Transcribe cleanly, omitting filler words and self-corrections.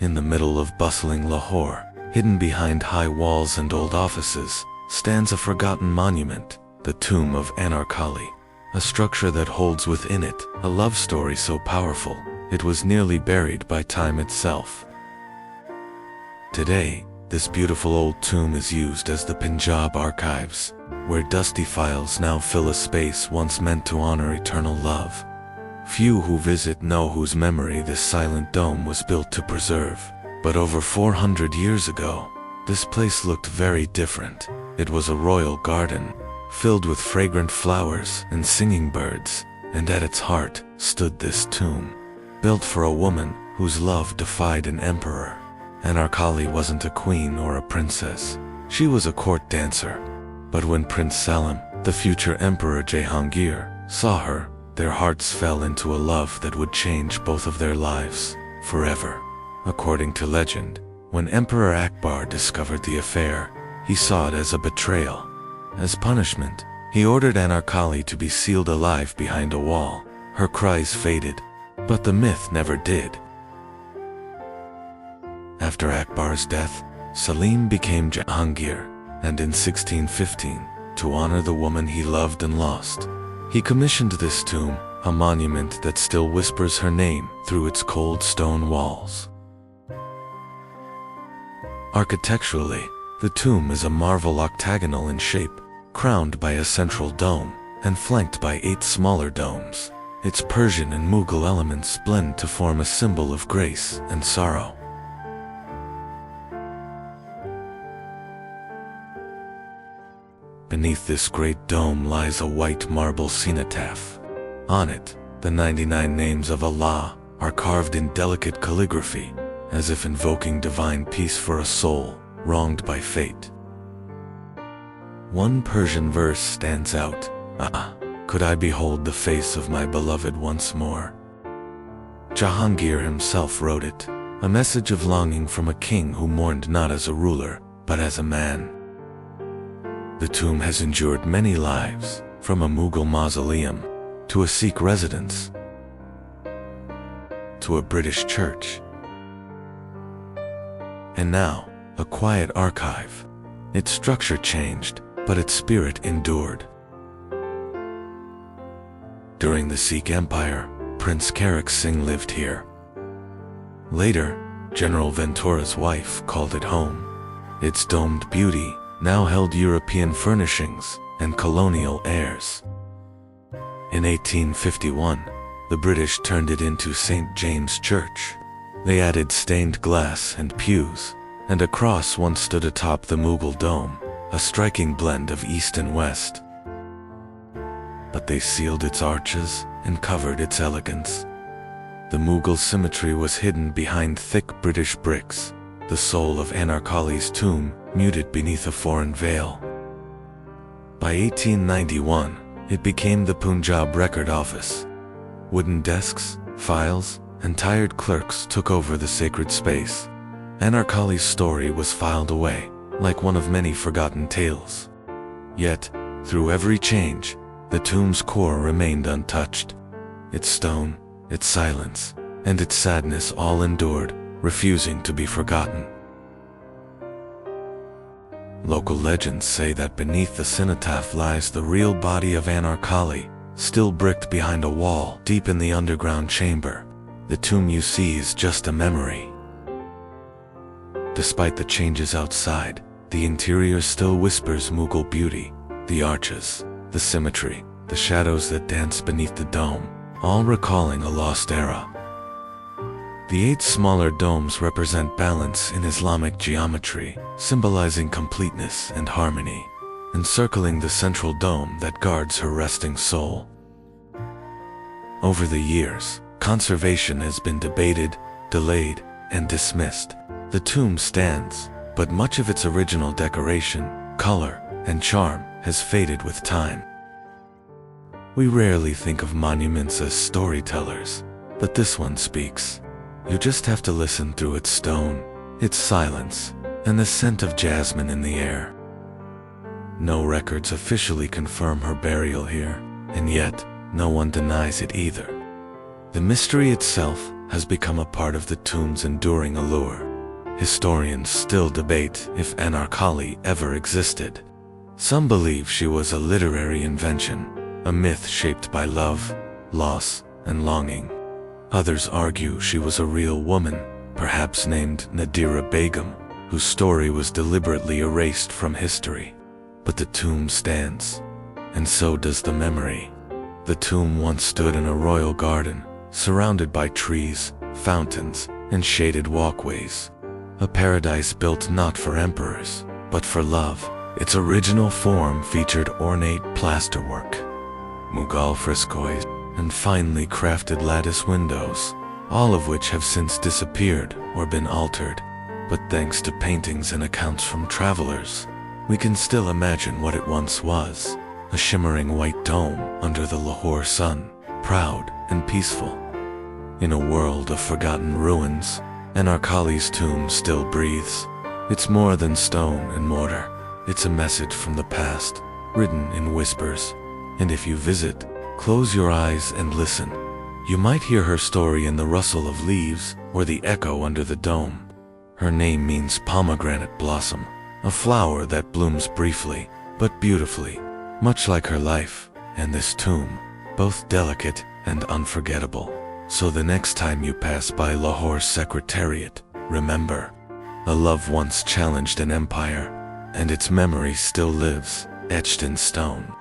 In the middle of bustling Lahore, hidden behind high walls and old offices, stands a forgotten monument, the tomb of Anarkali, a structure that holds within it a love story so powerful, it was nearly buried by time itself. Today, this beautiful old tomb is used as the Punjab archives, where dusty files now fill a space once meant to honor eternal love. Few who visit know whose memory this silent dome was built to preserve, but over 400 years ago, this place looked very different. It was a royal garden, filled with fragrant flowers and singing birds, and at its heart stood this tomb, built for a woman whose love defied an emperor. Anarkali wasn't a queen or a princess, she was a court dancer. But when Prince Salim, the future Emperor Jahangir, saw her, their hearts fell into a love that would change both of their lives forever. According to legend, when Emperor Akbar discovered the affair, he saw it as a betrayal. As punishment, he ordered Anarkali to be sealed alive behind a wall. Her cries faded, but the myth never did. After Akbar's death, Salim became Jahangir, and in 1615, to honor the woman he loved and lost, he commissioned this tomb, a monument that still whispers her name through its cold stone walls. Architecturally, the tomb is a marvel octagonal in shape, crowned by a central dome, and flanked by 8 smaller domes. Its Persian and Mughal elements blend to form a symbol of grace and sorrow. Beneath this great dome lies a white marble cenotaph. On it, the 99 names of Allah are carved in delicate calligraphy, as if invoking divine peace for a soul wronged by fate. One Persian verse stands out, "Ah, could I behold the face of my beloved once more?" Jahangir himself wrote it, a message of longing from a king who mourned not as a ruler, but as a man. The tomb has endured many lives, from a Mughal mausoleum, to a Sikh residence, to a British church, and now, a quiet archive. Its structure changed, but its spirit endured. During the Sikh Empire, Prince Singh lived here. Later, General Ventura's wife called it home. Its domed beauty now held European furnishings and colonial airs. In 1851, the British turned it into St. James' Church. They added stained glass and pews, and a cross once stood atop the Mughal dome, a striking blend of East and West. But they sealed its arches and covered its elegance. The Mughal symmetry was hidden behind thick British bricks, the soul of Anarkali's tomb muted beneath a foreign veil. By 1891, it became the Punjab Record Office. Wooden desks, files, and tired clerks took over the sacred space. Anarkali's story was filed away, like one of many forgotten tales. Yet, through every change, the tomb's core remained untouched. Its stone, its silence, and its sadness all endured, refusing to be forgotten. Local legends say that beneath the cenotaph lies the real body of Anarkali, still bricked behind a wall deep in the underground chamber. The tomb you see is just a memory. Despite the changes outside, the interior still whispers Mughal beauty. The arches, the symmetry, the shadows that dance beneath the dome, all recalling a lost era. The 8 smaller domes represent balance in Islamic geometry, symbolizing completeness and harmony, encircling the central dome that guards her resting soul. Over the years, conservation has been debated, delayed, and dismissed. The tomb stands, but much of its original decoration, color, and charm has faded with time. We rarely think of monuments as storytellers, but this one speaks. You just have to listen through its stone, its silence, and the scent of jasmine in the air. No records officially confirm her burial here, and yet no one denies it either. The mystery itself has become a part of the tomb's enduring allure. Historians still debate if Anarkali ever existed. Some believe she was a literary invention, a myth shaped by love, loss, and longing. Others argue she was a real woman, perhaps named Nadira Begum, whose story was deliberately erased from history. But the tomb stands, and so does the memory. The tomb once stood in a royal garden, surrounded by trees, fountains, and shaded walkways. A paradise built not for emperors, but for love. Its original form featured ornate plasterwork, Mughal frescoes, and finely crafted lattice windows, all of which have since disappeared or been altered. But thanks to paintings and accounts from travelers, we can still imagine what it once was, a shimmering white dome under the Lahore sun, proud and peaceful. In a world of forgotten ruins, Anarkali's tomb still breathes. It's more than stone and mortar. It's a message from the past, written in whispers. And if you visit, close your eyes and listen. You might hear her story in the rustle of leaves or the echo under the dome. Her name means pomegranate blossom, a flower that blooms briefly, but beautifully, much like her life and this tomb, both delicate and unforgettable. So the next time you pass by Lahore's Secretariat, remember, a love once challenged an empire, and its memory still lives, etched in stone.